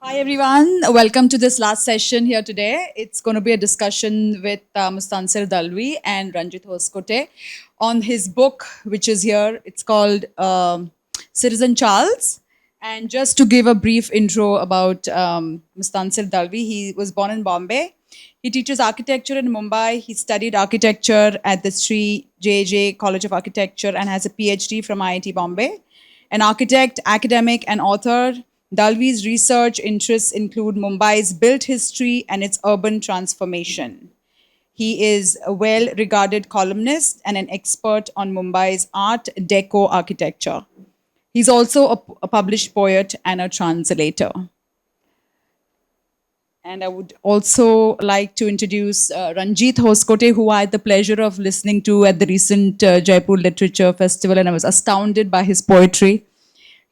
Hi everyone, welcome to this last session here today. It's going to be a discussion with Mustansir Dalvi and Ranjit Hoskote on his book, which is here. It's called Citizen Charles. And just to give a brief intro about Mustansir Dalvi, he was born in Bombay. He teaches architecture in Mumbai. He studied architecture at the Sri J College of Architecture and has a PhD from IIT Bombay. An architect, academic, and author, Dalvi's research interests include Mumbai's built history and its urban transformation. He is a well regarded columnist and an expert on Mumbai's Art Deco architecture. He's also a published poet and a translator. And I would also like to introduce Ranjit Hoskote, who I had the pleasure of listening to at the recent Jaipur Literature Festival, and I was astounded by his poetry.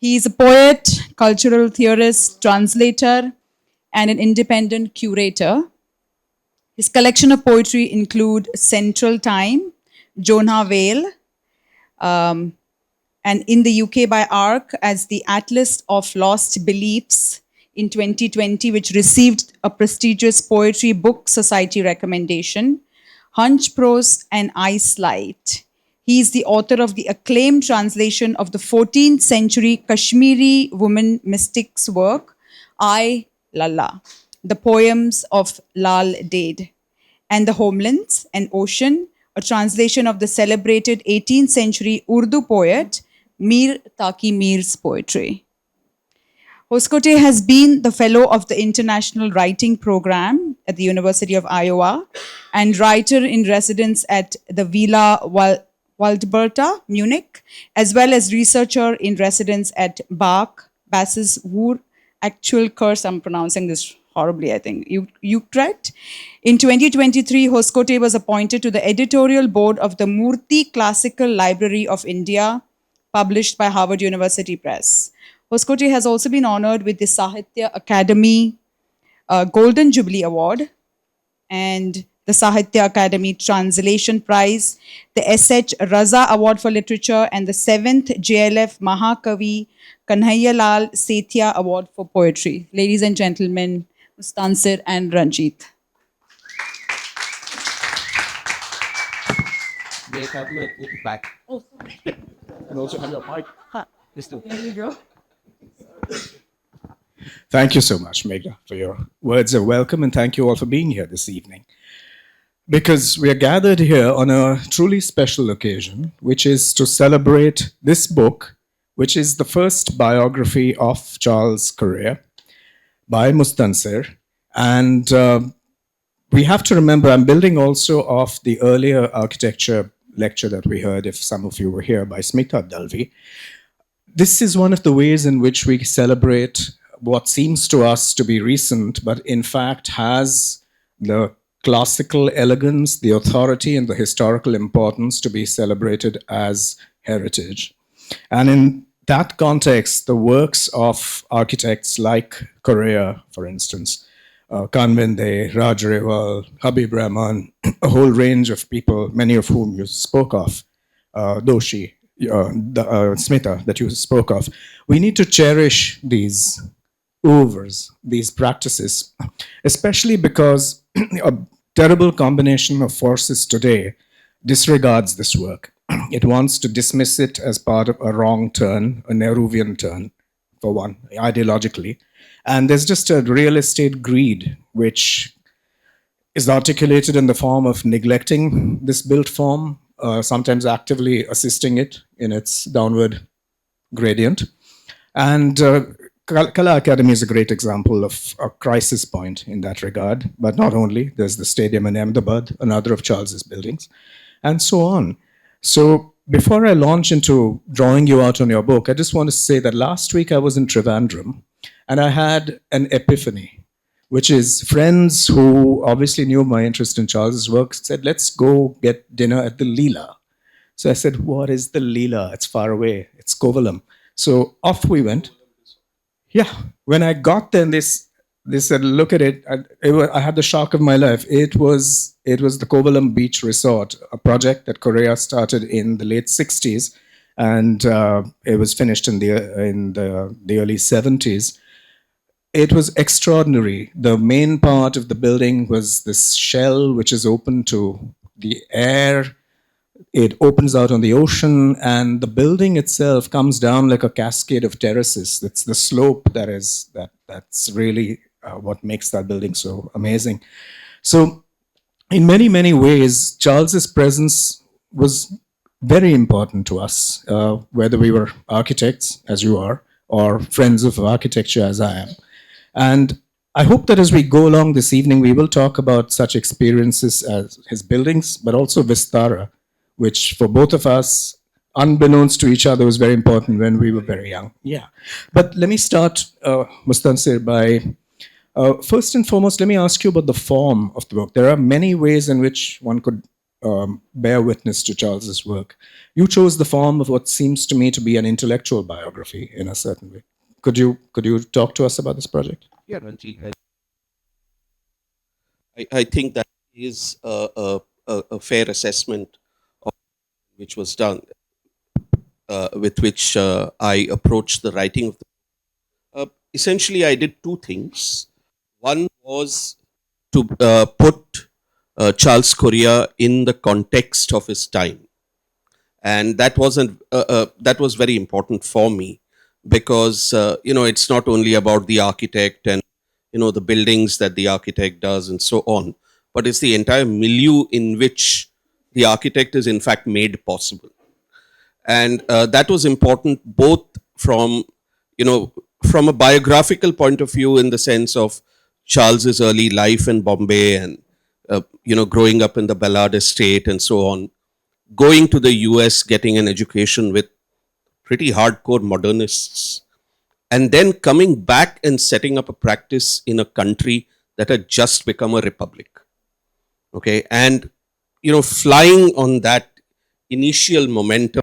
He is a poet, cultural theorist, translator, and an independent curator. His collection of poetry include Central Time, Jonah Vale, and in the UK by ARC as the Atlas of Lost Beliefs in 2020, which received a prestigious Poetry Book Society recommendation, Hunch Prose and Ice Light. He is the author of the acclaimed translation of the 14th century Kashmiri woman mystic's work, I Lalla, the poems of Lal Ded, and The Homelands and Ocean, a translation of the celebrated 18th century Urdu poet Mir Taqi Mir's poetry. Hoskote has been the fellow of the International Writing Program at the University of Iowa and writer in residence at the Villa Waldberta, Munich, as well as researcher in residence at Basses Wur, actual curse, I'm pronouncing this horribly, I think, Utrecht. In 2023, Hoskote was appointed to the editorial board of the Murthy Classical Library of India, published by Harvard University Press. Hoskote has also been honored with the Sahitya Academy Golden Jubilee Award and the Sahitya Academy Translation Prize, the S.H. Raza Award for Literature, and the 7th JLF Mahakavi Kanhaiyalal Sethia Award for Poetry. Ladies and gentlemen, Mustansir and Ranjit. Back. And also have your mic. There you go. Thank you so much, Megha, for your words of welcome, and thank you all for being here this evening. Because we are gathered here on a truly special occasion, which is to celebrate this book, which is the first biography of Charles Correa by Mustansir. And we have to remember, I'm building also off the earlier architecture lecture that we heard, if some of you were here, by Smita Dalvi. This is one of the ways in which we celebrate what seems to us to be recent, but in fact has the classical elegance, the authority, and the historical importance to be celebrated as heritage. And in that context, the works of architects like Correa, for instance, Kanvende, Raj Rewal, Habib Rahman, a whole range of people, many of whom you spoke of, Doshi, Smita, that you spoke of. We need to cherish these oeuvres, these practices, especially because a terrible combination of forces today disregards this work. It wants to dismiss it as part of a wrong turn, a Nehruvian turn, for one, ideologically. And there's just a real estate greed, which is articulated in the form of neglecting this built form, sometimes actively assisting it in its downward gradient. And Kala Academy is a great example of a crisis point in that regard. But not only, there's the stadium in Ahmedabad, another of Charles's buildings, and so on. So before I launch into drawing you out on your book, I just want to say that last week I was in Trivandrum and I had an epiphany, which is friends who obviously knew my interest in Charles's work said, let's go get dinner at the Leela. So I said, what is the Leela? It's far away. It's Kovalam. So off we went. Yeah, when I got there, they said, look at it. I had the shock of my life. It was the Kovalam Beach Resort, a project that Correa started in the late 60s, and it was finished in the early 70s. it was extraordinary. The main part of the building was this shell which is open to the air. It opens out on the ocean, and the building itself comes down like a cascade of terraces. That's the slope that's really what makes that building so amazing. So, in many ways, Charles's presence was very important to us, whether we were architects, as you are, or friends of architecture, as I am. And I hope that as we go along this evening, we will talk about such experiences as his buildings, but also Vistara, which for both of us, unbeknownst to each other, was very important when we were very young. Yeah. But let me start, Mustansir, by first and foremost, let me ask you about the form of the book. There are many ways in which one could bear witness to Charles's work. You chose the form of what seems to me to be an intellectual biography in a certain way. Could you talk to us about this project? Yeah, Ranjit, I think that is a fair assessment of which was done, with which I approached the writing of the. Essentially, I did two things. One was to put Charles Correa in the context of his time, and that was very important for me because it's not only about the architect and the buildings that the architect does and so on, but it's the entire milieu in which the architect is in fact made possible. And that was important both from you know from a biographical point of view, in the sense of Charles's early life in Bombay and growing up in the Ballard estate and so on, going to the US, getting an education with pretty hardcore modernists, and then coming back and setting up a practice in a country that had just become a republic. Okay. And, flying on that initial momentum,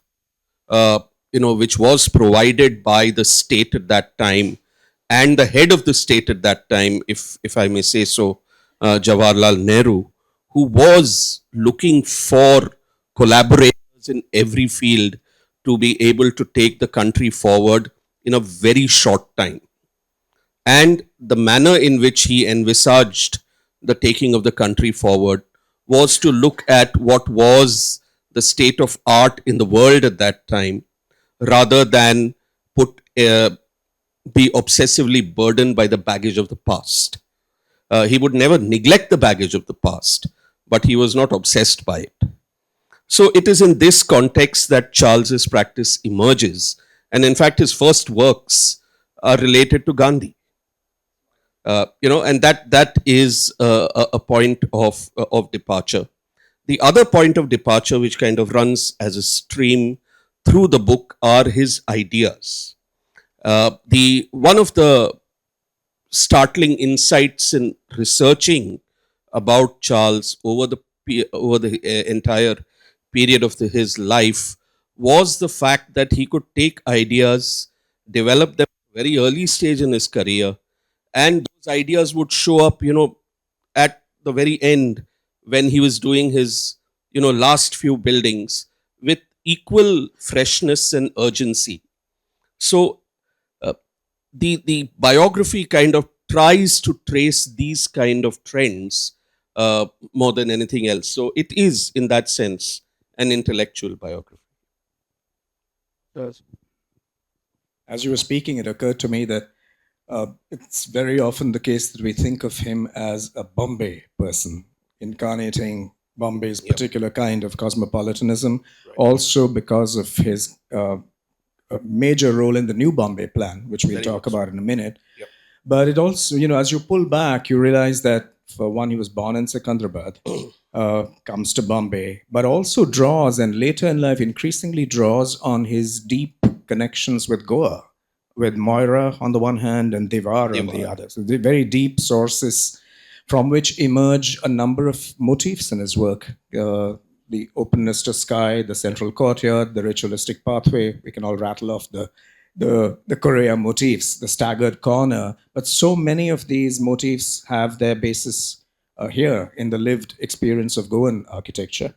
which was provided by the state at that time and the head of the state at that time, if I may say so, Jawaharlal Nehru, who was looking for collaborators in every field to be able to take the country forward in a very short time. And the manner in which he envisaged the taking of the country forward was to look at what was the state of art in the world at that time, rather than put be obsessively burdened by the baggage of the past. He would never neglect the baggage of the past, but he was not obsessed by it. So it is in this context that Charles's practice emerges, and in fact, his first works are related to Gandhi. And that is a point of departure. The other point of departure, which kind of runs as a stream through the book, are his ideas. The one of the startling insights in researching about Charles over the entire period of his life was the fact that he could take ideas, develop them at a very early stage in his career, and those ideas would show up, at the very end, when he was doing his, last few buildings, with equal freshness and urgency. So uh, the biography kind of tries to trace these kind of trends more than anything else. So it is, in that sense, an intellectual biography. Yes. As you were speaking, it occurred to me that it's very often the case that we think of him as a Bombay person, incarnating Bombay's Yep. particular kind of cosmopolitanism, also because of his major role in the new Bombay plan, which we'll Very talk much so. about in a minute. Yep. But it also, as you pull back, you realize that for one, he was born in Secunderabad, comes to Bombay, but also draws, and later in life increasingly draws on his deep connections with Goa, with Moira on the one hand and Devar on the Devar. other. So they're very deep sources from which emerge a number of motifs in his work. The openness to sky, the central courtyard, the ritualistic pathway. We can all rattle off the Korea motifs, the staggered corner. But so many of these motifs have their basis here in the lived experience of Goan architecture.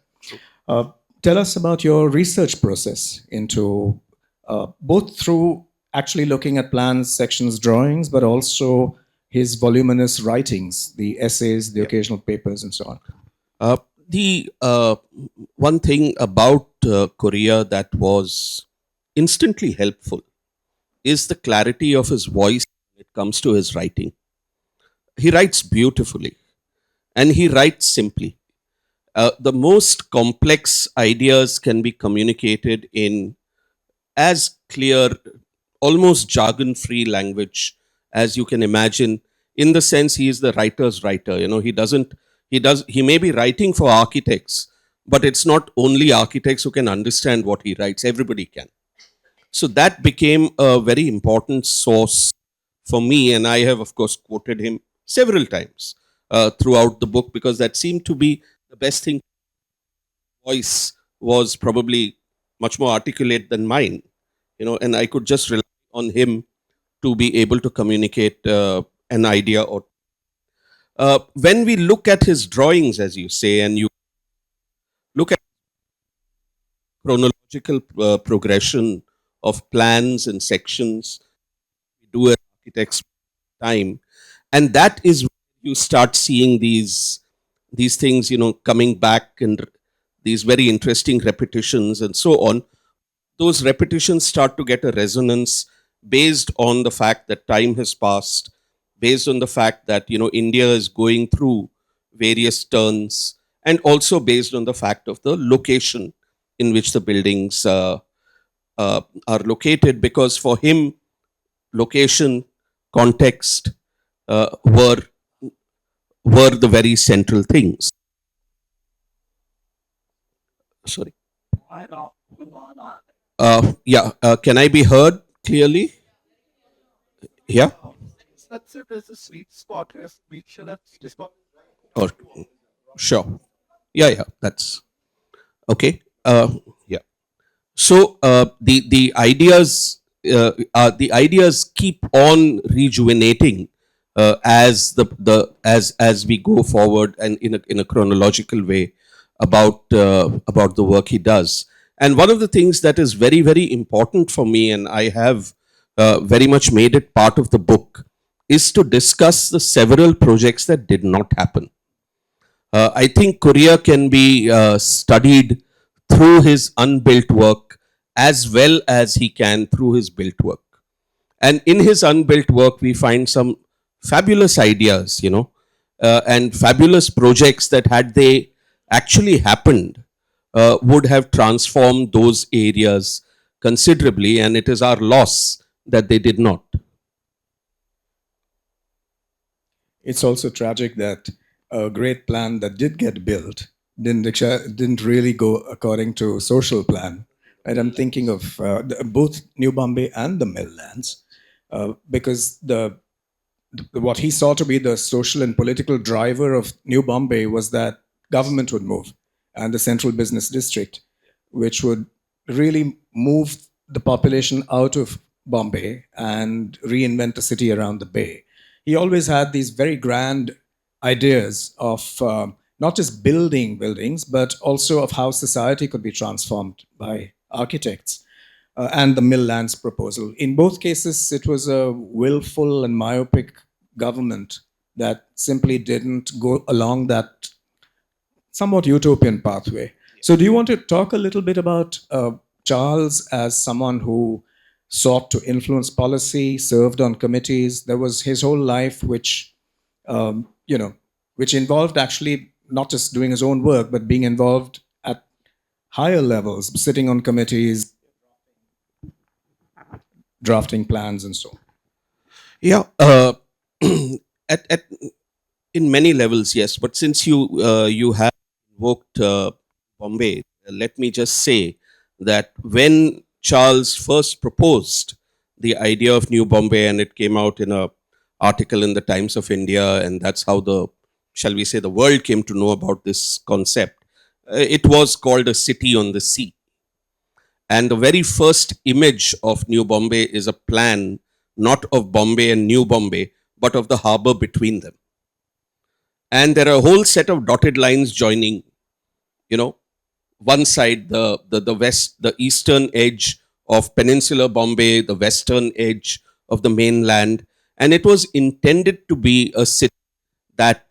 Uh, Tell us about your research process into both through actually looking at plans, sections, drawings, but also his voluminous writings, the essays, the Yep. occasional papers, and so on. Uh, the one thing about Korea that was instantly helpful is the clarity of his voice when it comes to his writing. He writes beautifully and he writes simply. The most complex ideas can be communicated in as clear, almost jargon free language as you can imagine, in the sense he is the writer's writer. He may be writing for architects, but it's not only architects who can understand what he writes, everybody can. So that became a very important source for me, and I have, of course, quoted him several times throughout the book because that seemed to be the best thing. Voice was probably much more articulate than mine, and I could just rely on him to be able to communicate an idea. Or when we look at his drawings, as you say, and you look at chronological progression of plans and sections, we do at architects time, and that is where you start seeing these things, coming back, and these very interesting repetitions and so on. Those repetitions start to get a resonance based on the fact that time has passed, based on the fact that India is going through various turns, and also based on the fact of the location in which the buildings are located. Because for him, location, context were the very central things. Sorry. Yeah. Can I be heard clearly? Yeah. Or sure. Yeah. Yeah. That's okay. Yeah. So the ideas keep on rejuvenating as we go forward, and in a chronological way about the work he does. And one of the things that is very very important for me, and I have very much made it part of the book, is to discuss the several projects that did not happen. I think Korea can be studied through his unbuilt work as well as he can through his built work. And in his unbuilt work, we find some fabulous ideas, and fabulous projects that, had they actually happened, would have transformed those areas considerably. And it is our loss that they did not. It's also tragic that a great plan that did get built didn't really go according to social plan. And I'm thinking of both New Bombay and the Mill Lands, because what he saw to be the social and political driver of New Bombay was that government would move and the central business district, which would really move the population out of Bombay and reinvent the city around the bay. He always had these very grand ideas of not just building buildings, but also of how society could be transformed by architects, and the Mill Lands proposal. In both cases, it was a willful and myopic government that simply didn't go along that somewhat utopian pathway. So, do you want to talk a little bit about Charles as someone who sought to influence policy, served on committees? There was his whole life, which involved actually not just doing his own work, but being involved at higher levels, sitting on committees, drafting plans, and so on. Yeah. At in many levels, yes. But since you have invoked Bombay, let me just say that when Charles first proposed the idea of New Bombay, and it came out in a article in the Times of India, and that's how the, shall we say, the world came to know about this concept. It was called a city on the sea, and the very first image of New Bombay is a plan not of Bombay and New Bombay, but of the harbor between them. And there are a whole set of dotted lines joining, you know one side, the west, the eastern edge of peninsular Bombay, the western edge of the mainland, and it was intended to be a city that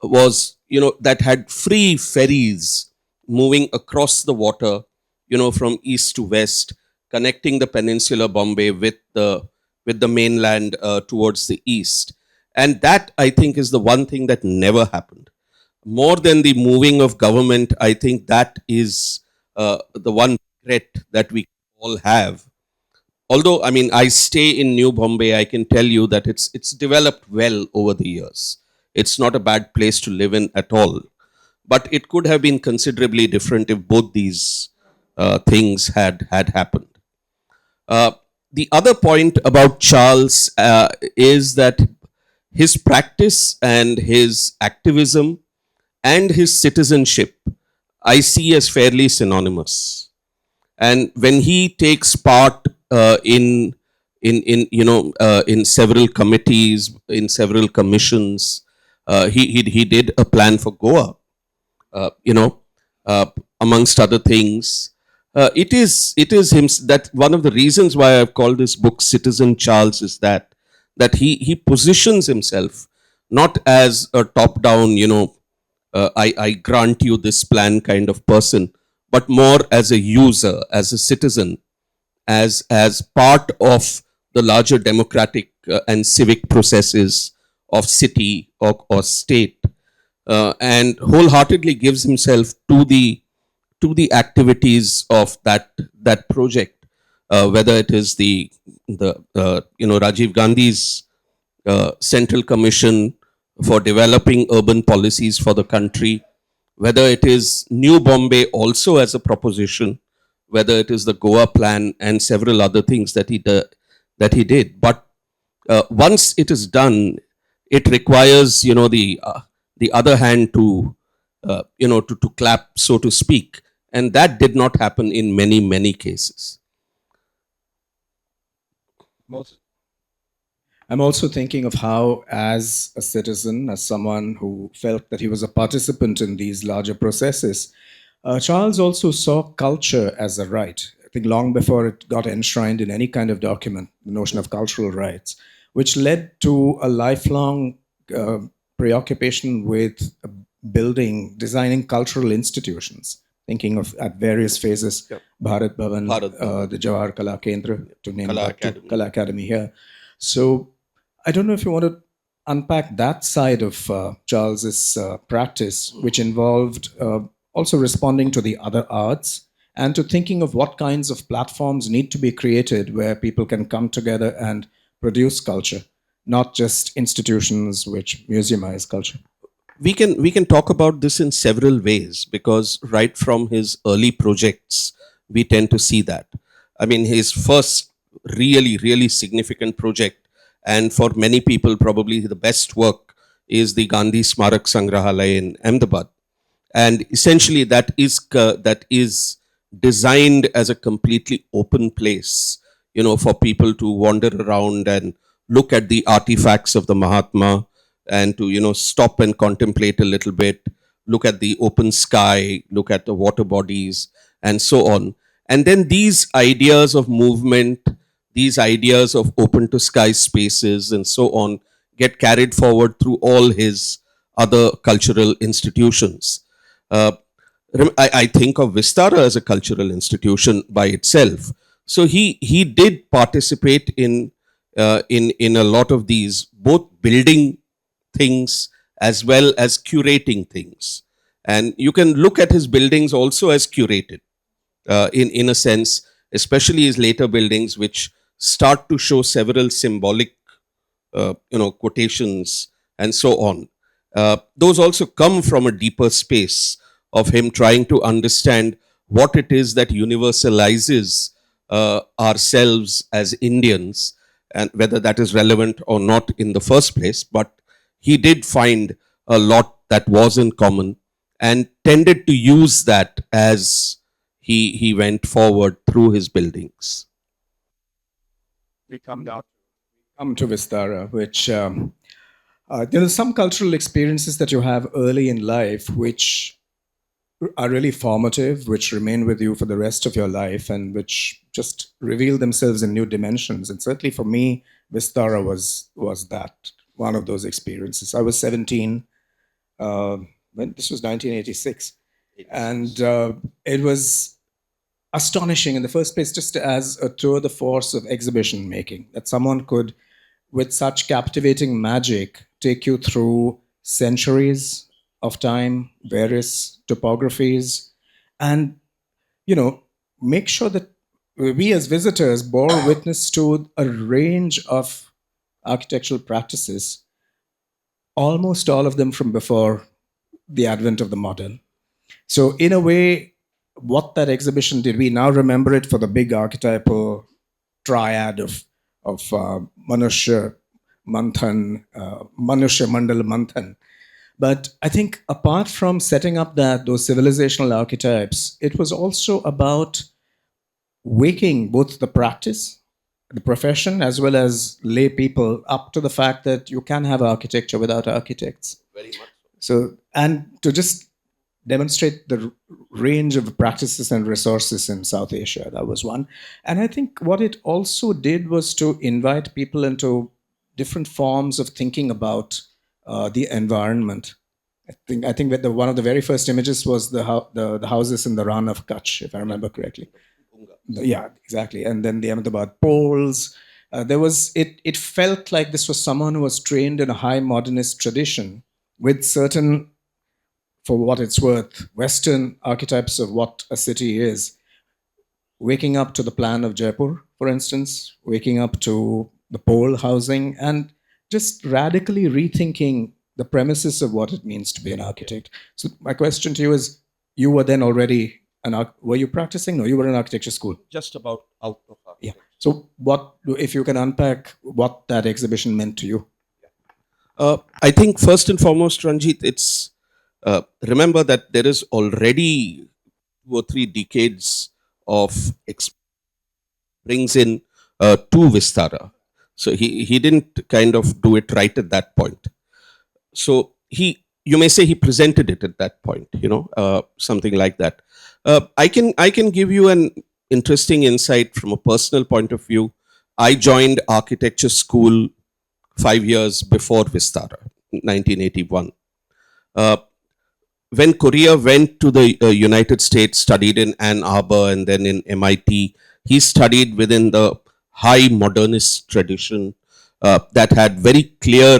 was, that had free ferries moving across the water, from east to west, connecting the peninsular Bombay with the mainland towards the east. And that, I think, is the one thing that never happened. More than the moving of government, I think that is the one regret that we all have. Although, I mean, I stay in New Bombay, I can tell you that it's developed well over the years. It's not a bad place to live in at all. But it could have been considerably different if both these things had happened. Uh, the other point about Charles is that his practice and his activism and his citizenship I see as fairly synonymous. And when he takes part in several committees, in several commissions, he did a plan for Goa, uh, you know, uh, amongst other things. It is him that one of the reasons why I've called this book Citizen Charles is that he positions himself not as a top down, I grant you this plan kind of person, but more as a user, as a citizen, as part of the larger democratic and civic processes of city or state, and wholeheartedly gives himself to the activities of that project, whether it is the Rajiv Gandhi's Central Commission for developing urban policies for the country, whether it is New Bombay also as a proposition, whether it is the Goa plan and several other things that he did. But once it is done, it requires the other hand to clap, so to speak, and that did not happen in many cases. I'm also thinking of how, as a citizen, as someone who felt that he was a participant in these larger processes, Charles also saw culture as a right. I think long before it got enshrined in any kind of document, the notion of cultural rights, which led to a lifelong uh, preoccupation with building, designing cultural institutions. Thinking of at various phases, Yeah. Bharat Bhavan, Bharat Bhavan. the Jawahar Kala Kendra, to name Kala but two, Academy. Kala Academy here. So I don't know if you want to unpack that side of Charles's practice, which involved also responding to the other arts and to thinking of what kinds of platforms need to be created where people can come together and produce culture, not just institutions which museumize culture. We can talk about this in several ways, because right from his early projects we tend to see that. I mean, his first really significant project, and for many people probably the best work, is the Gandhi Smarak Sangrahalaya in Ahmedabad. And essentially that is designed as a completely open place, for people to wander around and look at the artifacts of the Mahatma, and to stop and contemplate a little bit, look at the open sky, look at the water bodies, and so on. And then these ideas of movement, these ideas of open to sky spaces and so on, get carried forward through all his other cultural institutions. uh, I think of Vistara as a cultural institution by itself. So he did participate in a lot of these, both building things as well as curating things. And you can look at his buildings also as curated, in a sense, especially his later buildings, which start to show several symbolic quotations and so on. Those also come from a deeper space of him trying to understand what it is that universalizes ourselves as Indians, and whether that is relevant or not in the first place. But he did find a lot that was in common, and tended to use that as he went forward through his buildings. Come to Vistara, which there are some cultural experiences that you have early in life, which are really formative, which remain with you for the rest of your life, and which just reveal themselves in new dimensions. And certainly for me, Vistara was that one of those experiences. I was 17 uh, when this was 1986, and it was astonishing in the first place, just as a tour de force of exhibition making, that someone could, with such captivating magic, take you through centuries of time, various topographies, and, you know, make sure that we as visitors bore witness to a range of architectural practices, almost all of them from before the advent of the modern. So, in a way, what that exhibition did, we now remember it for the big archetypal triad of Manushya Manthan, Manushya Mandala Manthan. But I think apart from setting up those civilizational archetypes, it was also about waking both the practice, the profession, as well as lay people up to the fact that you can have architecture without architects. Very much So, and to just demonstrate the range of practices and resources in South Asia. That was one. And I think what it also did was to invite people into different forms of thinking about the environment. I think that one of the very first images was the houses in the Ran of Kutch, if I remember correctly. Yeah, exactly. And then the Ahmedabad poles. There was it. It felt like this was someone who was trained in a high modernist tradition with certain, for what it's worth, Western archetypes of what a city is. Waking up to the plan of Jaipur, for instance, waking up to the pole housing, and just radically rethinking the premises of what it means to be an architect. So my question to you is, you were then already were you practicing? No, you were in architecture school. just about out of Yeah. So what, if you can unpack what that exhibition meant to you? I think first and foremost, Ranjit, it's remember that there is already 2 or 3 decades of brings in to Vistara. So he didn't kind of do it right at that point. So you may say he presented it at that point, something like that. I can give you an interesting insight from a personal point of view. I joined architecture school 5 years before Vistara, 1981. Uh, when Korea went to the United States, studied in Ann Arbor and then in MIT, he studied within the high modernist tradition that had very clear,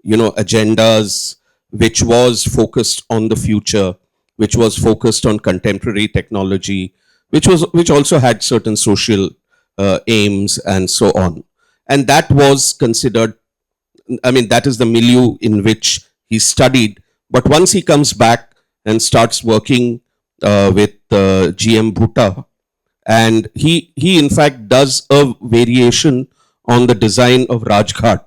agendas, which was focused on the future, which was focused on contemporary technology, which also had certain social aims and so on. And that was considered, I mean, that is the milieu in which he studied. But once he comes back and starts working with GM Bhutta, and he in fact does a variation on the design of Rajghat,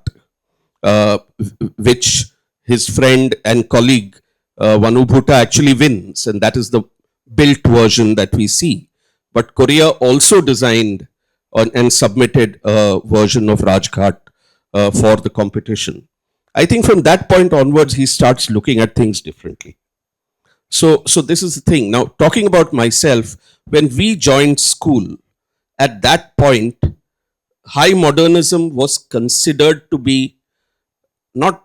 which his friend and colleague Vanu Bhutta actually wins, and that is the built version that we see. But Korea also designed and submitted a version of Rajghat for the competition. I think from that point onwards, he starts looking at things differently. So this is the thing. Now, talking about myself, when we joined school, at that point, high modernism was considered to be not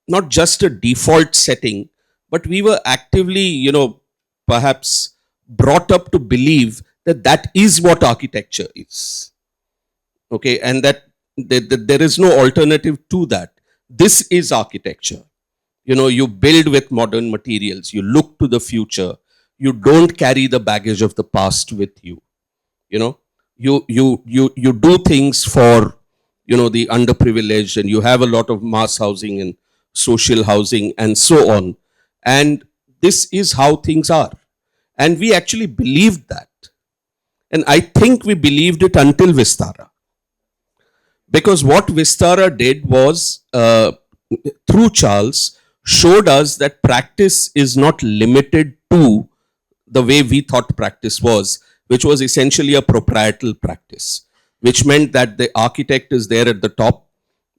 not just a default setting, but we were actively, perhaps brought up to believe that that is what architecture is. Okay, and that there is no alternative to that. This is architecture. You build with modern materials, you look to the future, you don't carry the baggage of the past with you. you know you do things for the underprivileged, and you have a lot of mass housing and social housing and so on. And this is how things are, and we actually believed that. And I think we believed it until Vistara, because what Vistara did was, through Charles, showed us that practice is not limited to the way we thought practice was, which was essentially a proprietorial practice, which meant that the architect is there at the top,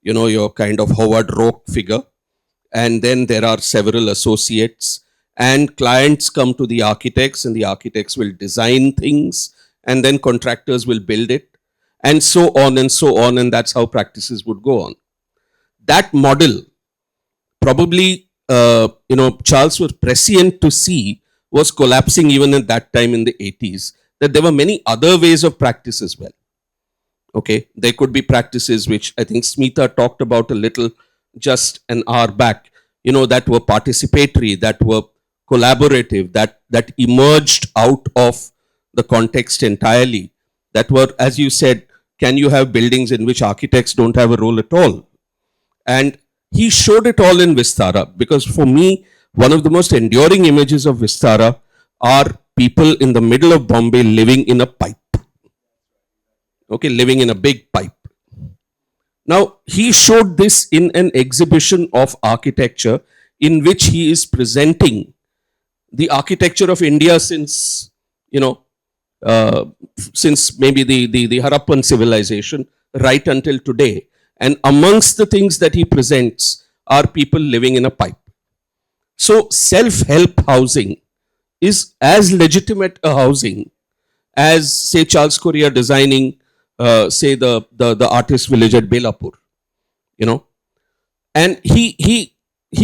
your kind of Howard Rourke figure, and then there are several associates, and clients come to the architects, and the architects will design things, and then contractors will build it, and so on and so on, and that's how practices would go on. That model, probably, Charles was prescient to see, was collapsing even at that time in the 80s, that there were many other ways of practice as well. Okay, there could be practices which I think Smita talked about a little just an hour back, that were participatory, that were collaborative, that emerged out of the context entirely, that were, as you said, can you have buildings in which architects don't have a role at all? And he showed it all in Vistara, because for me, one of the most enduring images of Vistara are people in the middle of Bombay living in a pipe. Okay, living in a big pipe. Now, he showed this in an exhibition of architecture in which he is presenting the architecture of India since, you know, since maybe the Harappan civilization right until today. And amongst the things that he presents are people living in a pipe. So self-help housing is as legitimate a housing as, say, Charles Correa designing, say, the artist village at Belapur, you know. And he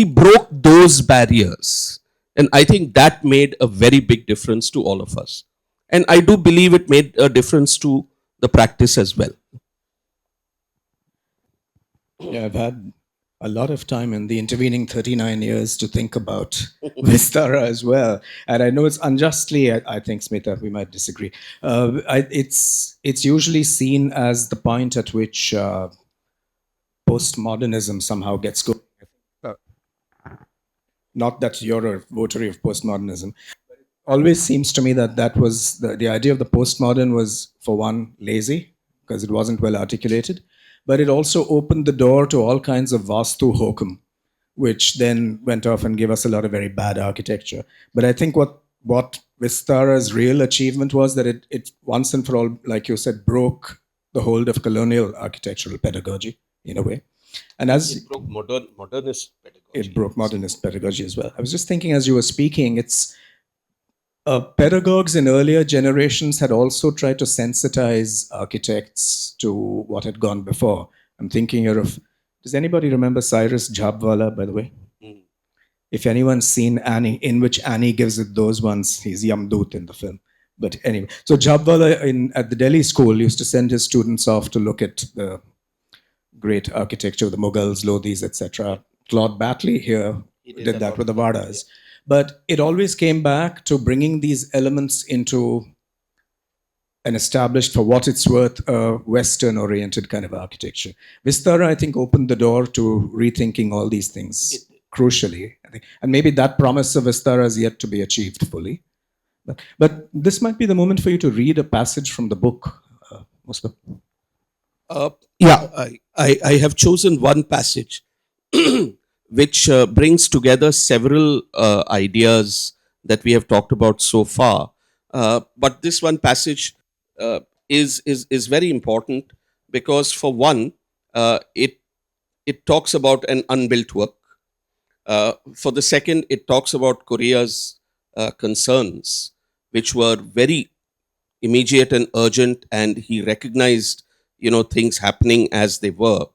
broke those barriers. And I think that made a very big difference to all of us. And I do believe it made a difference to the practice as well. Yeah, I've had a lot of time in the intervening 39 years to think about Vistara as well. And I know it's unjustly, I think, Smita, we might disagree. It's usually seen as the point at which postmodernism somehow gets going. Not that you're a votary of postmodernism. Always seems to me that that was the idea of the postmodern was, for one, lazy, because it wasn't well articulated, but it also opened the door to all kinds of vastu hokum, which then went off and gave us a lot of very bad architecture. But I think what Vistara's real achievement was that it once and for all, like you said, broke the hold of colonial architectural pedagogy in a way. And as It broke modernist pedagogy. it broke modernist pedagogy as well. I was just thinking as you were speaking, it's pedagogues in earlier generations had also tried to sensitize architects to what had gone before. I'm thinking here of, does anybody remember Cyrus Jhabwala, by the way? Mm. If anyone's seen Annie, in which Annie gives it those ones, he's Yamdut in the film. But anyway, so Jhabwala at the Delhi school used to send his students off to look at the great architecture of the Mughals, Lodhis, etc. Claude Batley here did that with the Vadas. But it always came back to bringing these elements into an established, for what it's worth, Western-oriented kind of architecture. Vistara, I think, opened the door to rethinking all these things, crucially. I think. And maybe that promise of Vistara is yet to be achieved fully. But this might be the moment for you to read a passage from the book, Mustafa. I have chosen one passage which brings together several ideas that we have talked about so far. But this one passage is very important because, for one, it talks about an unbuilt work. For the second, it talks about Korea's concerns, which were very immediate and urgent, and he recognized, things happening as they were.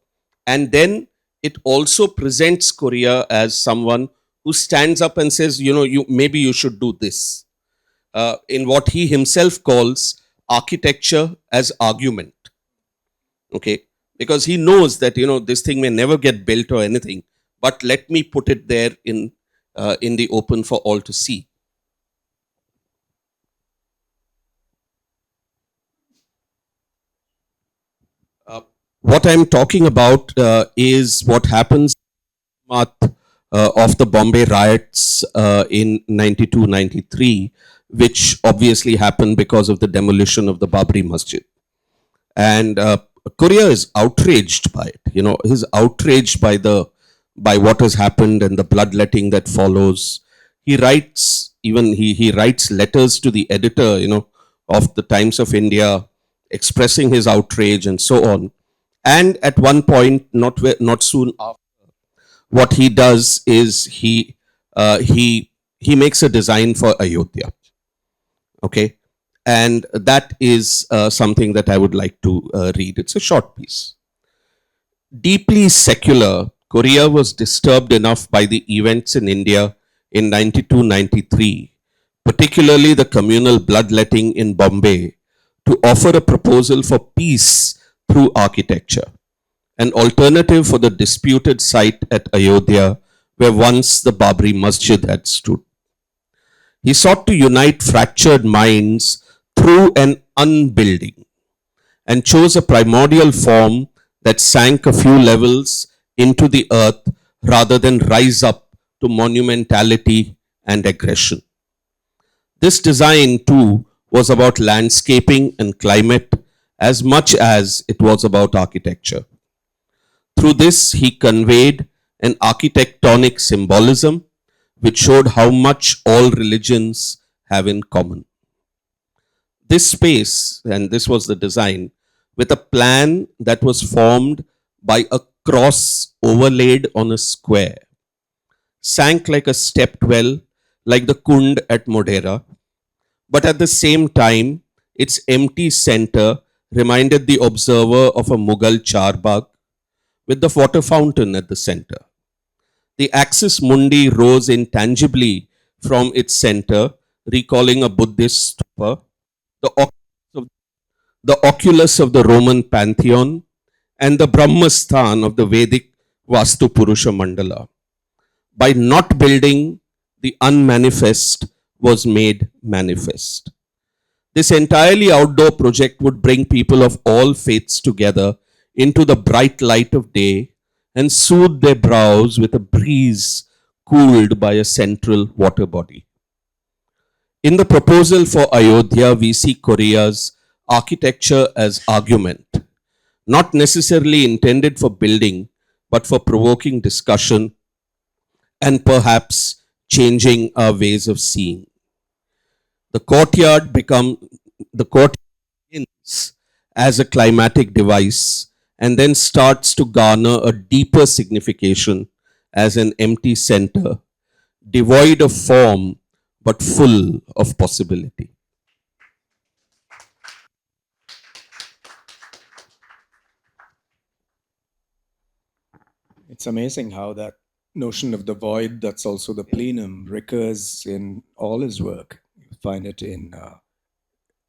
And then it also presents Korea as someone who stands up and says, maybe you should do this, in what he himself calls architecture as argument. Okay, because he knows that this thing may never get built or anything, but let me put it there in the open for all to see. What I'm talking about is what happens of the Bombay riots in 92-93, which obviously happened because of the demolition of the Babri Masjid. And Korea is outraged by it. He's outraged by what has happened and the bloodletting that follows. He writes, he writes letters to the editor, of the Times of India, expressing his outrage and so on. And at one point, not soon after, what he does is he he makes a design for Ayodhya. Okay. And that is something that I would like to read. It's a short piece. Deeply secular, Korea was disturbed enough by the events in India in 92-93, particularly the communal bloodletting in Bombay, to offer a proposal for peace through architecture, an alternative for the disputed site at Ayodhya where once the Babri Masjid had stood. He sought to unite fractured minds through an unbuilding and chose a primordial form that sank a few levels into the earth rather than rise up to monumentality and aggression. This design, too, was about landscaping and climate as much as it was about architecture. Through this, he conveyed an architectonic symbolism which showed how much all religions have in common. This space, and this was the design, with a plan that was formed by a cross overlaid on a square, sank like a stepped well, like the Kund at Modera, but at the same time, its empty center reminded the observer of a Mughal charbagh with the water fountain at the center. The axis mundi rose intangibly from its center, recalling a Buddhist stupa, the oculus of the Roman pantheon, and the Brahmasthan of the Vedic Vastu Purusha Mandala. By not building, the unmanifest was made manifest. This entirely outdoor project would bring people of all faiths together into the bright light of day and soothe their brows with a breeze cooled by a central water body. In the proposal for Ayodhya, we see Korea's architecture as argument, not necessarily intended for building, but for provoking discussion and perhaps changing our ways of seeing. The courtyard begins as a climatic device and then starts to garner a deeper signification as an empty center, devoid of form but full of possibility. It's amazing how that notion of the void, that's also the plenum, recurs in all his work. You find it in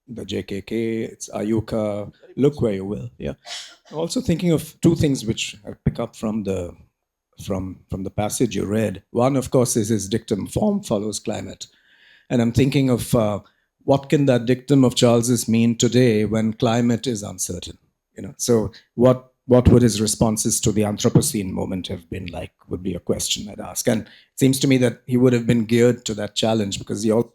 the JKK, it's Ayuka, look where you will. Yeah. I'm also thinking of two things which I pick up from the passage you read. One, of course, is his dictum, form follows climate. And I'm thinking of what can that dictum of Charles's mean today when climate is uncertain? So what would his responses to the Anthropocene moment have been like, would be a question I'd ask. And it seems to me that he would have been geared to that challenge because he also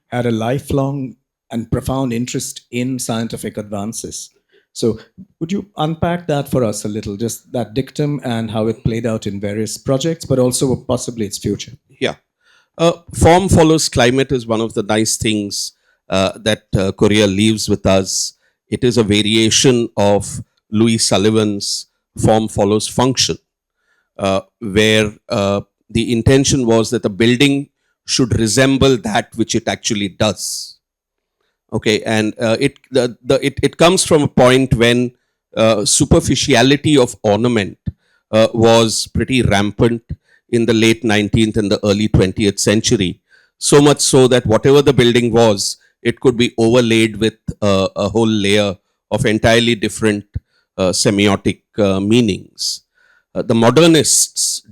had a lifelong and profound interest in scientific advances. So would you unpack that for us a little, just that dictum and how it played out in various projects, but also possibly its future? Yeah. Form follows climate is one of the nice things that Korea leaves with us. It is a variation of Louis Sullivan's form follows function, where the intention was that the building should resemble that which it actually does. Okay, and it comes from a point when superficiality of ornament was pretty rampant in the late 19th and the early 20th century. So much so that whatever the building was, it could be overlaid with a whole layer of entirely different semiotic meanings. The modernists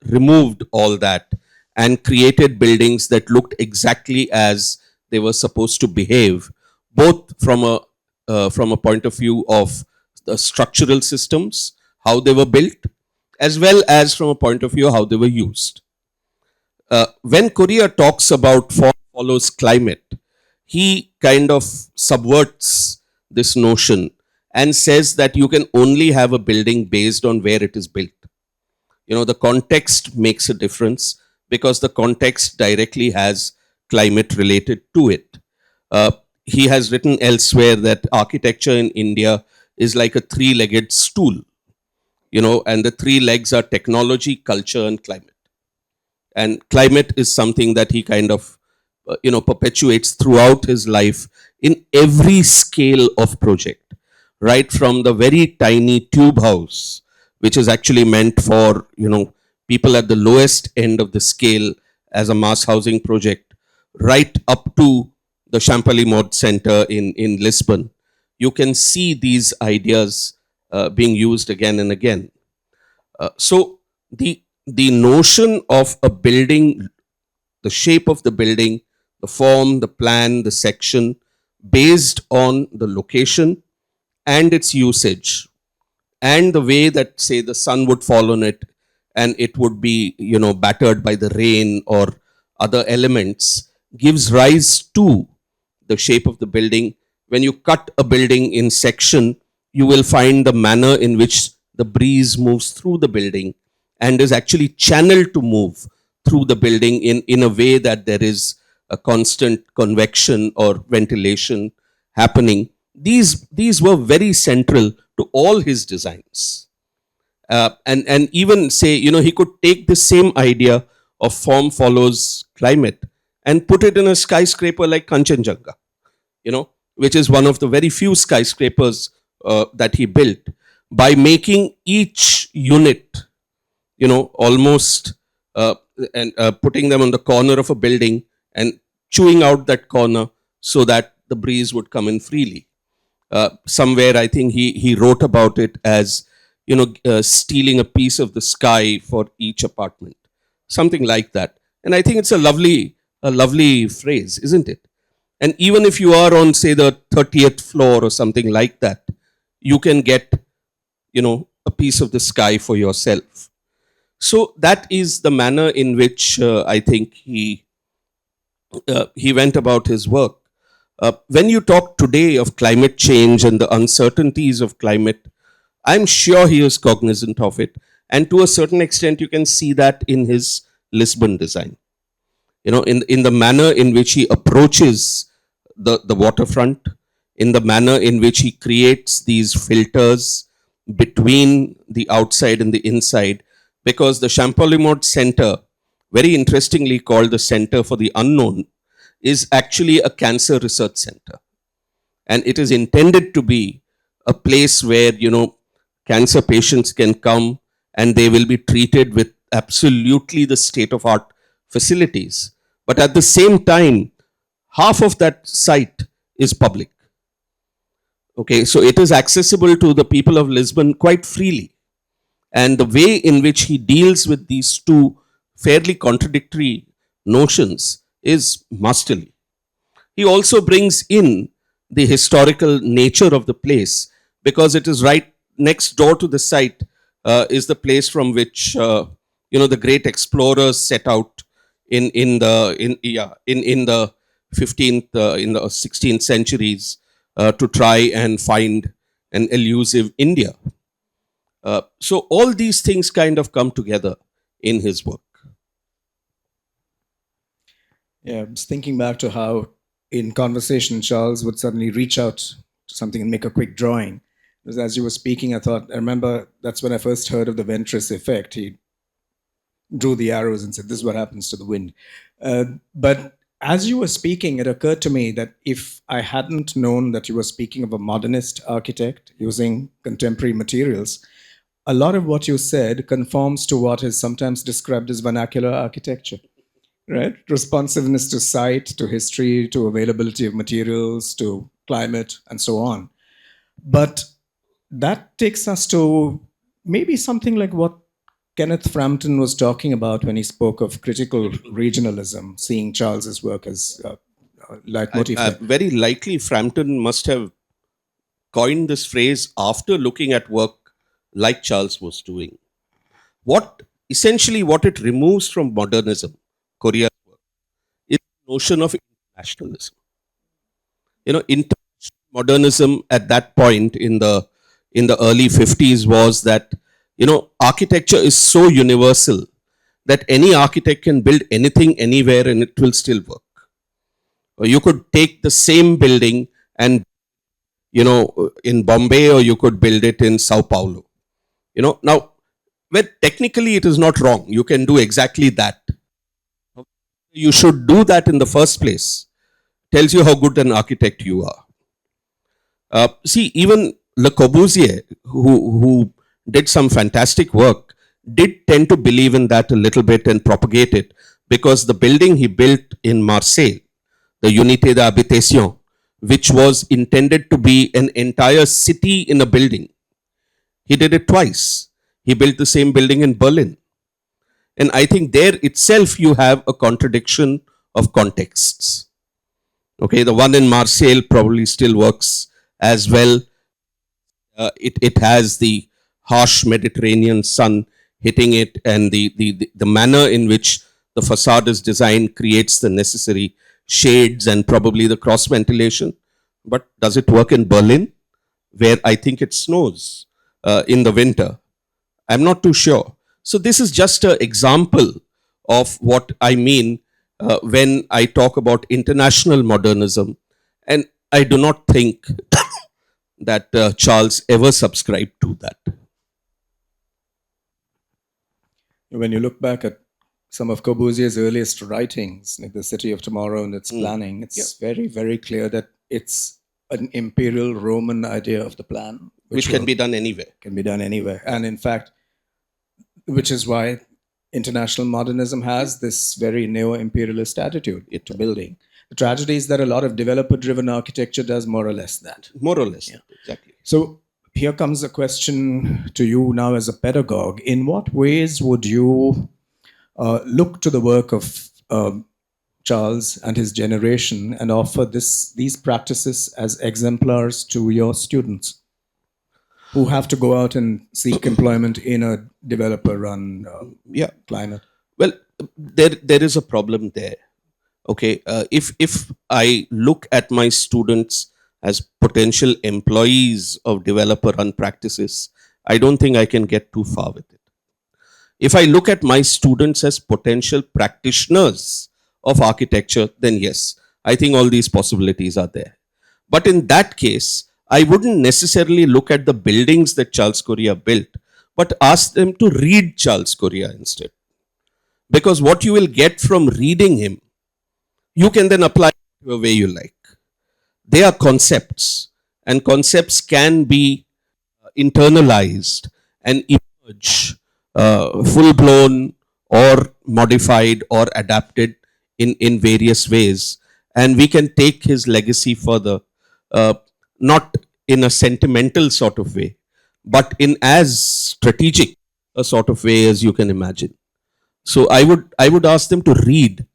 removed all that and created buildings that looked exactly as they were supposed to behave, both from a point of view of the structural systems, how they were built, as well as from a point of view how they were used. When Korea talks about form follows climate, he kind of subverts this notion and says that you can only have a building based on where it is built. The context makes a difference because the context directly has climate related to it. He has written elsewhere that architecture in India is like a three-legged stool, and the three legs are technology, culture, and climate. And climate is something that he kind of perpetuates throughout his life in every scale of project, right from the very tiny tube house, which is actually meant for people at the lowest end of the scale as a mass housing project, right up to the Champalimod Center in Lisbon. You can see these ideas being used again and again. So the notion of a building, the shape of the building, the form, the plan, the section, based on the location and its usage, and the way that, say, the sun would fall on it and it would be battered by the rain or other elements, gives rise to the shape of the building. When you cut a building in section, you will find the manner in which the breeze moves through the building and is actually channeled to move through the building in a way that there is a constant convection or ventilation happening. These were very central to all his designs. And even, say, he could take the same idea of form follows climate and put it in a skyscraper like Kanchenjunga, which is one of the very few skyscrapers that he built, by making each unit, almost and putting them on the corner of a building and chewing out that corner so that the breeze would come in freely. Somewhere I think he wrote about it as stealing a piece of the sky for each apartment, something like that. And I think it's a lovely phrase, isn't it? And even if you are on, say, the 30th floor or something like that, you can get a piece of the sky for yourself. So that is the manner in which I think he went about his work. When you talk today of climate change and the uncertainties of climate, I'm sure he is cognizant of it. And to a certain extent, you can see that in his Lisbon design. In the manner in which he approaches the waterfront, in the manner in which he creates these filters between the outside and the inside, because the Champalimod Center, very interestingly called the Center for the Unknown, is actually a cancer research center. And it is intended to be a place where, cancer patients can come and they will be treated with absolutely the state of art facilities. But at the same time, half of that site is public. Okay, so it is accessible to the people of Lisbon quite freely. And the way in which he deals with these two fairly contradictory notions is masterly. He also brings in the historical nature of the place, because it is right next door to the site is the place from which the great explorers set out in the 15th in the 16th centuries to try and find an elusive India. So all these things kind of come together in his work. Yeah, I was thinking back to how in conversation Charles would suddenly reach out to something and make a quick drawing. Because as you were speaking, I remember that's when I first heard of the Ventris effect. He drew the arrows and said, "This is what happens to the wind." But as you were speaking, it occurred to me that if I hadn't known that you were speaking of a modernist architect using contemporary materials, a lot of what you said conforms to what is sometimes described as vernacular architecture, right? Responsiveness to site, to history, to availability of materials, to climate, and so on. But that takes us to maybe something like what Kenneth Frampton was talking about when he spoke of critical regionalism, seeing Charles's work as leitmotif. Very likely, Frampton must have coined this phrase after looking at work like Charles was doing. What it removes from modernism, Korea's work, is the notion of internationalism. International modernism at that point in the early 50s was that architecture is so universal that any architect can build anything anywhere and it will still work. Or you could take the same building and in Bombay, or you could build it in Sao Paulo. Now, where technically it is not wrong, you can do exactly that. you should do that in the first place tells you how good an architect you are. See, even Le Corbusier, who did some fantastic work, did tend to believe in that a little bit and propagate it, because the building he built in Marseille, the Unité d'Habitation, which was intended to be an entire city in a building, he did it twice. He built the same building in Berlin. And I think there itself you have a contradiction of contexts. Okay, the one in Marseille probably still works as well. It has the harsh Mediterranean sun hitting it, and the manner in which the facade is designed creates the necessary shades and probably the cross ventilation. But does it work in Berlin, where I think it snows in the winter? I'm not too sure. So this is just an example of what I mean when I talk about international modernism. And I do not think that Charles ever subscribed to that. When you look back at some of Corbusier's earliest writings, like The City of Tomorrow and its planning, it's very, very clear that it's an imperial Roman idea of the plan, Which can be done anywhere. Can be done anywhere. And in fact, which is why international modernism has this very neo-imperialist attitude to building. The tragedy is that a lot of developer-driven architecture does more or less that. More or less, exactly. So here comes a question to you now as a pedagogue. In what ways would you look to the work of Charles and his generation and offer these practices as exemplars to your students who have to go out and seek employment in a developer-run climate? Well, there is a problem there. Okay, if I look at my students as potential employees of developer-run practices, I don't think I can get too far with it. If I look at my students as potential practitioners of architecture, then yes, I think all these possibilities are there. But in that case, I wouldn't necessarily look at the buildings that Charles Correa built, but ask them to read Charles Correa instead. Because what you will get from reading him, you can then apply it the way you like. They are concepts, and concepts can be internalized and emerge full blown or modified or adapted in various ways. And we can take his legacy further, not in a sentimental sort of way, but in as strategic a sort of way as you can imagine. So I would ask them to read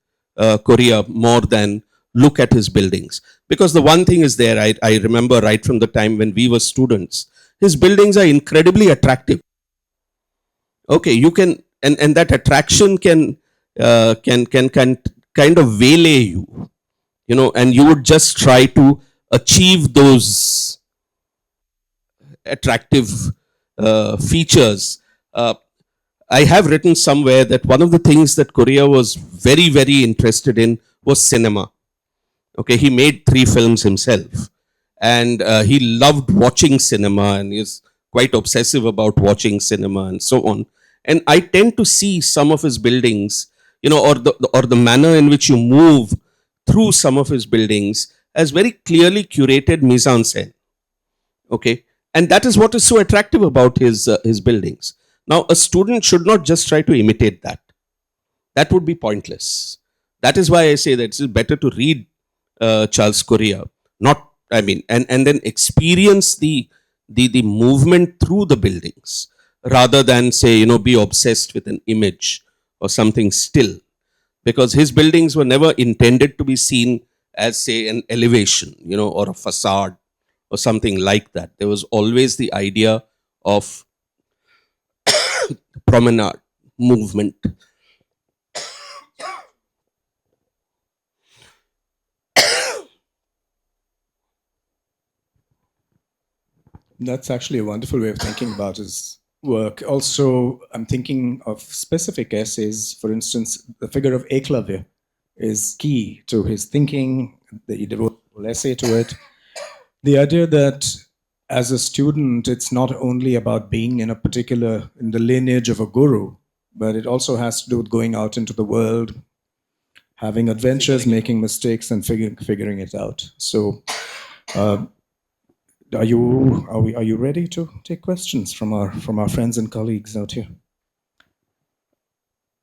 Korea more than look at his buildings, because the one thing is there. I remember right from the time when we were students, his buildings are incredibly attractive. Okay, you can, and that attraction can kind of waylay you, and you would just try to achieve those attractive features. I have written somewhere that one of the things that Korea was very, very interested in was cinema. Okay, he made 3 films himself, and he loved watching cinema, and is quite obsessive about watching cinema and so on. And I tend to see some of his buildings, or the manner in which you move through some of his buildings as very clearly curated mise en scène. Okay, and that is what is so attractive about his buildings. Now, a student should not just try to imitate that. That would be pointless. That is why I say that it's better to read Charles Correa, and then experience the movement through the buildings, rather than say, be obsessed with an image or something still. Because his buildings were never intended to be seen as, say, an elevation, or a facade or something like that. There was always the idea of promenade, movement. That's actually a wonderful way of thinking about his work. Also, I'm thinking of specific essays. For instance, the figure of Eklavya is key to his thinking. He devoted a whole essay to it. The idea that as a student, it's not only about being in the lineage of a guru, but it also has to do with going out into the world, having adventures, making mistakes, and figuring it out. So, are you ready to take questions from our friends and colleagues out here?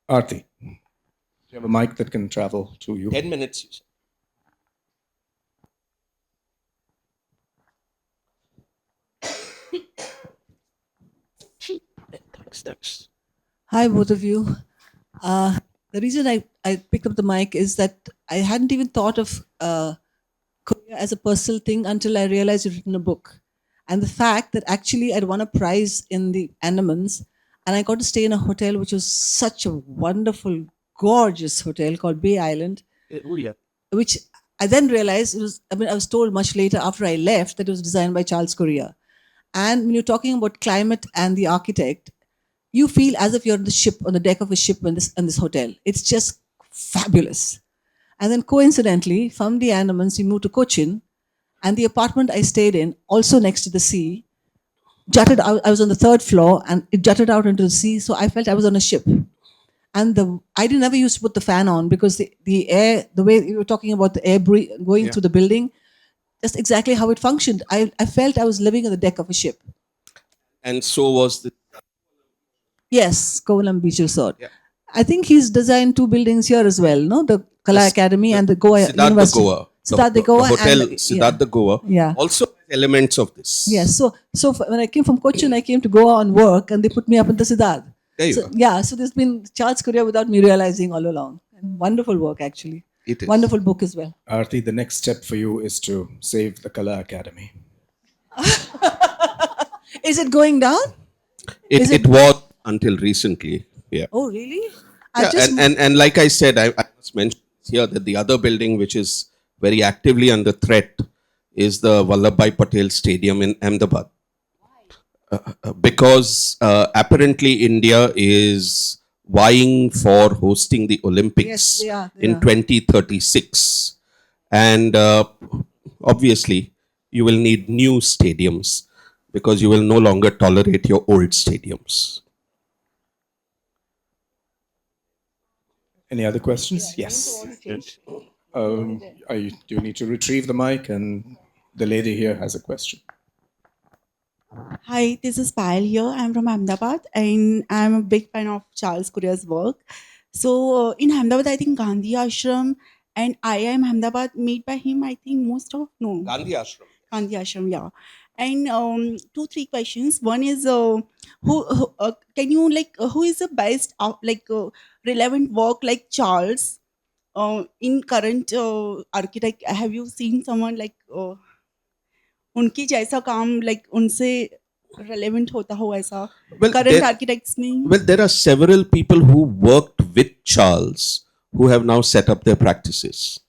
Arti, do you have a mic that can travel to you? 10 minutes, you said. Thanks. Hi, both of you. The reason I picked up the mic is that I hadn't even thought of Korea as a personal thing until I realized you'd written a book. And the fact that actually I'd won a prize in the Andamans and I got to stay in a hotel which was such a wonderful, gorgeous hotel called Bay Island, Oh, yeah. which I then realized I was told much later after I left that it was designed by Charles Correa. And when you're talking about climate and the architect, you feel as if you're on the ship, on the deck of a ship in this hotel. It's just fabulous. And then coincidentally, from the Andamans, we moved to Cochin, and the apartment I stayed in, also next to the sea, jutted out. I was on the third floor, and it jutted out into the sea, so I felt I was on a ship. And I didn't ever used to put the fan on because the air, the way you were talking about the air going through the building, just exactly how it functioned. I felt I was living on the deck of a ship. And so was the. Yes, Kovalam Beach Resort. Yeah. I think he's designed two buildings here as well, no? The Kala Academy and the Goa Siddhartha University. Goa. Siddhartha Goa. The hotel and, Siddhartha Goa. Yeah. Also has elements of this. Yes. So when I came from Cochin, I came to Goa on work and they put me up in the Siddharth. There you So, go. yeah, so there's been Charles Korea without me realizing all along. And wonderful work, actually. It is. Wonderful book as well. Arti, the next step for you is to save the Kala Academy. Is it going down? It was until recently. Yeah. Oh, really? Yeah, and like I said, I must mention here that the other building which is very actively under threat is the Vallabhbhai Patel Stadium in Ahmedabad. Because apparently India is vying for hosting the Olympics Yes, they are. in 2036. And obviously, you will need new stadiums because you will no longer tolerate your old stadiums. Any other questions? Yes. Do you need to retrieve the mic? And the lady here has a question. Hi, this is Payal here. I'm from Ahmedabad and I'm a big fan of Charles Korea's work. So in Ahmedabad, I think Gandhi Ashram and IIM Ahmedabad made by him, I think Gandhi Ashram. Gandhi Ashram, yeah. And 2-3 questions. One is can you who is the best relevant work like Charles in current architect? Have you seen someone like उनकी जैसा काम like उनसे relevant होता हो ऐसा current architects में? Well, there are several people who worked with Charles who have now set up their practices.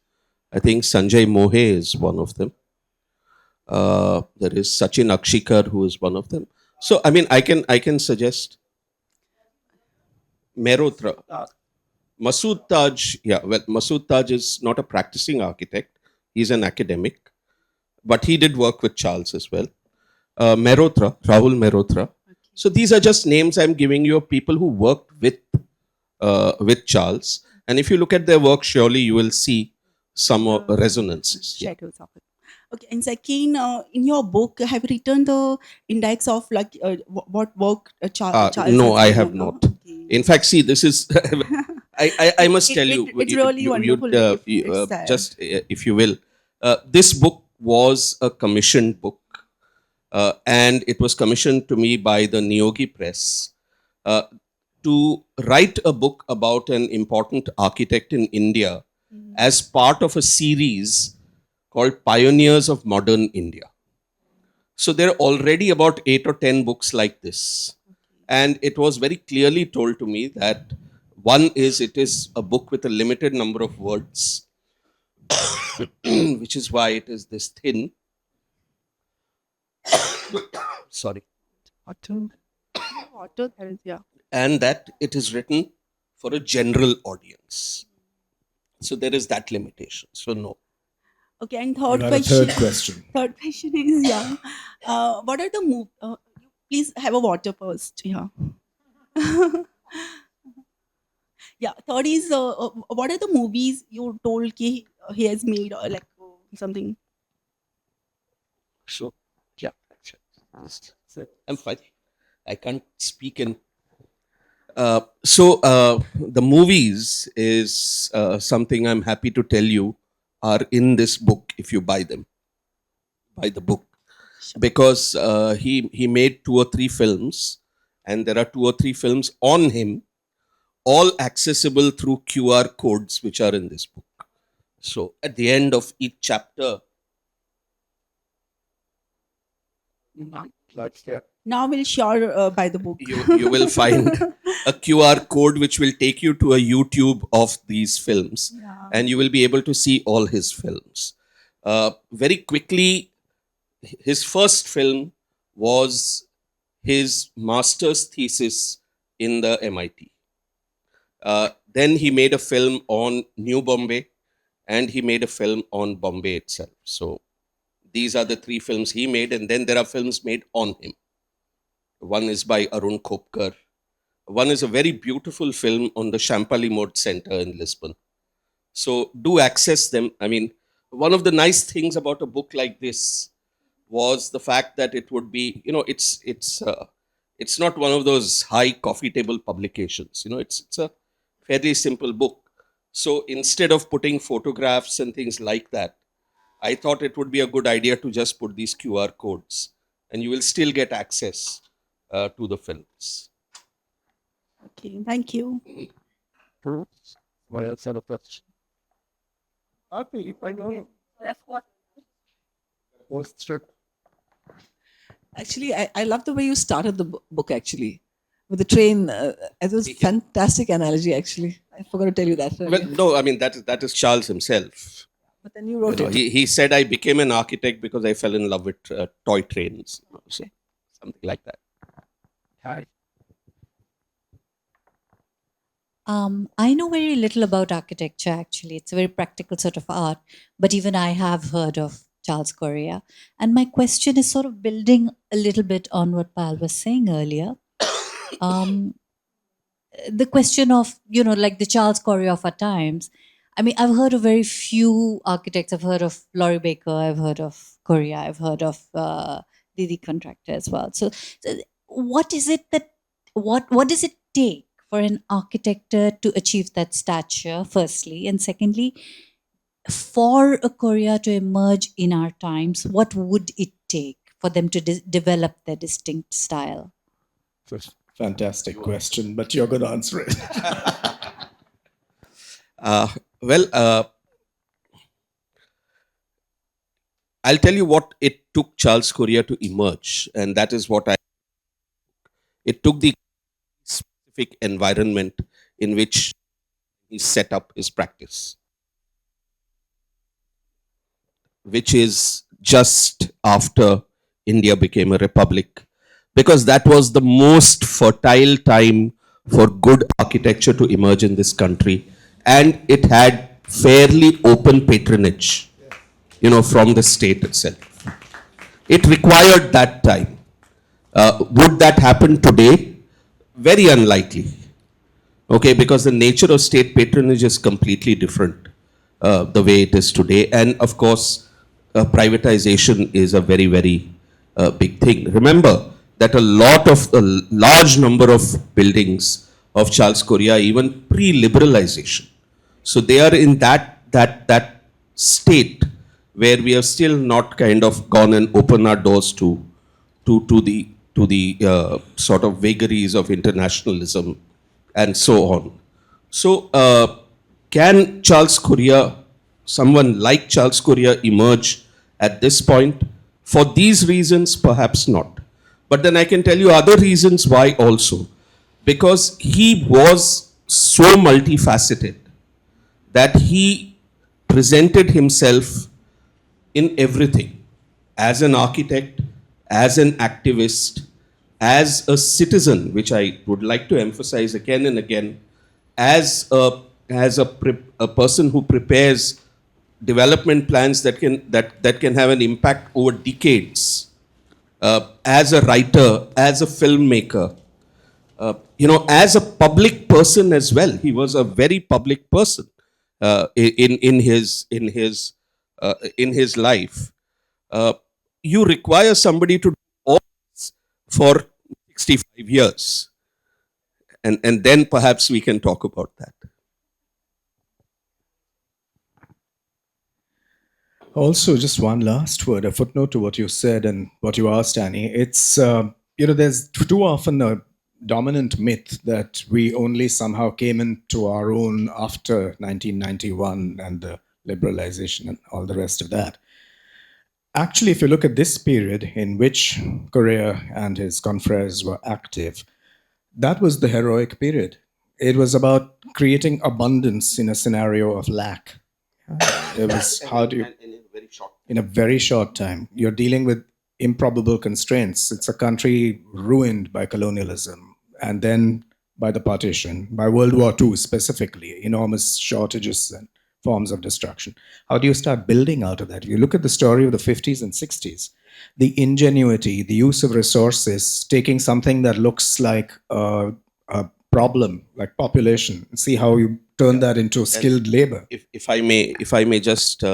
I think Sanjay Mohe is one of them. There is Sachin Akshikar who is one of them. So I mean, I can suggest Mehrotra, Masood Taj. Yeah, well, Masood Taj is not a practicing architect; he's an academic, but he did work with Charles as well. Mehrotra, Rahul Mehrotra. So these are just names I'm giving you of people who worked with Charles. And if you look at their work, surely you will see some resonances. Yeah. Shadows of it. Okay, and second, in your book, have you written the index of what work Charles? No, has I done, have no? not. Okay. In fact, see, this is. I must tell you. It's really wonderful if it's there. Just if you will, this book was a commissioned book. And it was commissioned to me by the Niyogi Press to write a book about an important architect in India as part of a series called Pioneers of Modern India. So there are already about 8 or 10 books like this. And it was very clearly told to me that one is it is a book with a limited number of words, which is why it is this thin. Sorry. Water, there is, yeah. And that it is written for a general audience. So there is that limitation. So no. Okay, and third Another question. third question. Third question is what are the please have a water first. Yeah. Yeah. Third is what are the movies you told he has made or like something? So, yeah, I'm fine. I can't speak in. The movies is something I'm happy to tell you are in this book if you buy the book, because he made 2 or 3 films, and there are 2 or 3 films on him, all accessible through QR codes which are in this book. So at the end of each chapter, Now we'll sure buy the book. you will find a QR code which will take you to a YouTube of these films, Yeah. and you will be able to see all his films. Very quickly, his first film was his master's thesis in the MIT. Then he made a film on New Bombay, and he made a film on Bombay itself. So these are the 3 films he made, and then there are films made on him. One is by Arun Khopkar. One is a very beautiful film on the Champalimod Center in Lisbon. So do access them. I mean, one of the nice things about a book like this was the fact that it would be, it's not one of those high coffee table publications. It's a fairly simple book. So instead of putting photographs and things like that, I thought it would be a good idea to just put these QR codes, and you will still get access to the films. Okay. Thank you. What else are the questions? Okay, if I know. What's the Actually, I love the way you started the book, actually, with the train. It was a fantastic analogy, actually. I forgot to tell you that. Well, earlier. no, I mean, that is Charles himself. But then you wrote it. He said, I became an architect because I fell in love with toy trains. So, something like that. hi? I know very little about architecture, actually. It's a very practical sort of art, but even I have heard of Charles Correa. And my question is sort of building a little bit on what Pal was saying earlier. The question of, like the Charles Correa of our times. I mean, I've heard of very few architects. I've heard of Laurie Baker, I've heard of Correa, I've heard of Didi Contractor as well. So what is it that, what does it take for an architect to achieve that stature, firstly? And secondly, for a Korea to emerge in our times, what would it take for them to develop their distinct style? Fantastic question, but you're going to answer it. Well, I'll tell you what it took Charles Correa to emerge, and that is it took the specific environment in which he set up his practice, which is just after India became a republic, because that was the most fertile time for good architecture to emerge in this country, and it had fairly open patronage, from the state itself. It required that time. Would that happen today? Very unlikely. Okay, because the nature of state patronage is completely different, the way it is today. And of course, privatization is a very, very big thing. Remember that a large number of buildings of Charles Correa, even pre-liberalization. So they are in that state where we have still not kind of gone and opened our doors to the sort of vagaries of internationalism and so on. So, can someone like Charles Correa emerge at this point? For these reasons, perhaps not. But then I can tell you other reasons why also. Because he was so multifaceted that he presented himself in everything, as an architect, as an activist, as a citizen, which I would like to emphasize again and again, as a person who prepares development plans that can have an impact over decades, as a writer, as a filmmaker, as a public person as well, he was a very public person in his life. Uh, you require somebody to do all this for 65 years, and then perhaps we can talk about that. Also, just one last word, a footnote to what you said and what you asked, Annie. It's, there's too often a dominant myth that we only somehow came into our own after 1991 and the liberalization and all the rest of that. Actually, if you look at this period in which Correa and his confreres were active, that was the heroic period. It was about creating abundance in a scenario of lack. It was how do you, in a very short time, you're dealing with improbable constraints. It's a country ruined by colonialism and then by the partition, by World War II specifically, enormous shortages and forms of destruction. How do you start building out of that? You look at the story of the 50s and 60s, the ingenuity, the use of resources, taking something that looks like a problem, like population, see how you turn that into skilled labor. If I may just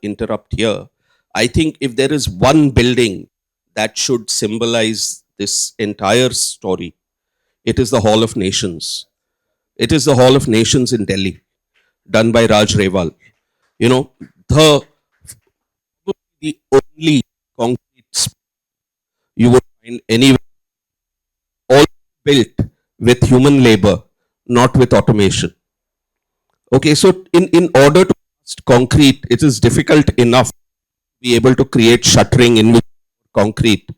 interrupt here, I think if there is one building that should symbolize this entire story, it is the Hall of Nations. It is the Hall of Nations in Delhi, done by Raj Rewal. You know, the only concrete you would find anywhere, all built with human labor, not with automation. Okay, so in order to cast concrete, it is difficult enough to be able to create shuttering in concrete.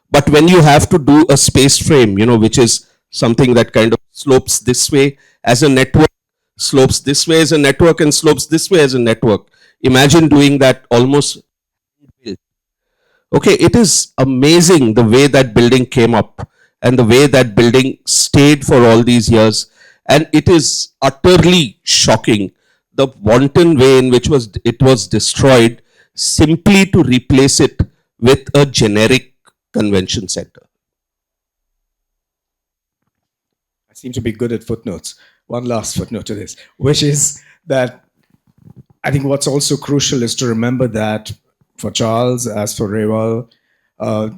But when you have to do a space frame, which is something that kind of slopes this way as a network, slopes this way as a network, and slopes this way as a network. Imagine doing that almost. Okay, it is amazing the way that building came up and the way that building stayed for all these years. And it is utterly shocking the wanton way in which it was destroyed simply to replace it with a generic convention center. I seem to be good at footnotes. One last footnote to this, which is that I think what's also crucial is to remember that for Charles, as for Rewal,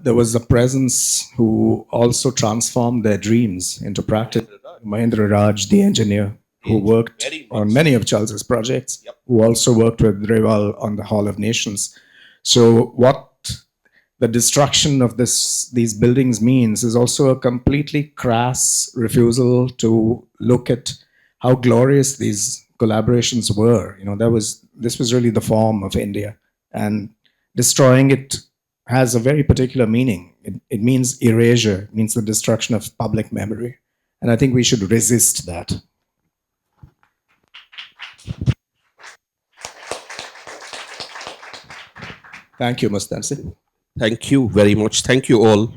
there was a presence who also transformed their dreams into practice. Mahendra Raj, the engineer, who worked on many of Charles's projects, who also worked with Rewal on the Hall of Nations. So what the destruction of these buildings means is also a completely crass refusal to look at how glorious these collaborations were. This was really the form of India, and destroying it has a very particular meaning. It means erasure, it means the destruction of public memory. And I think we should resist that. Thank you, Mustansir. Thank you very much. Thank you all.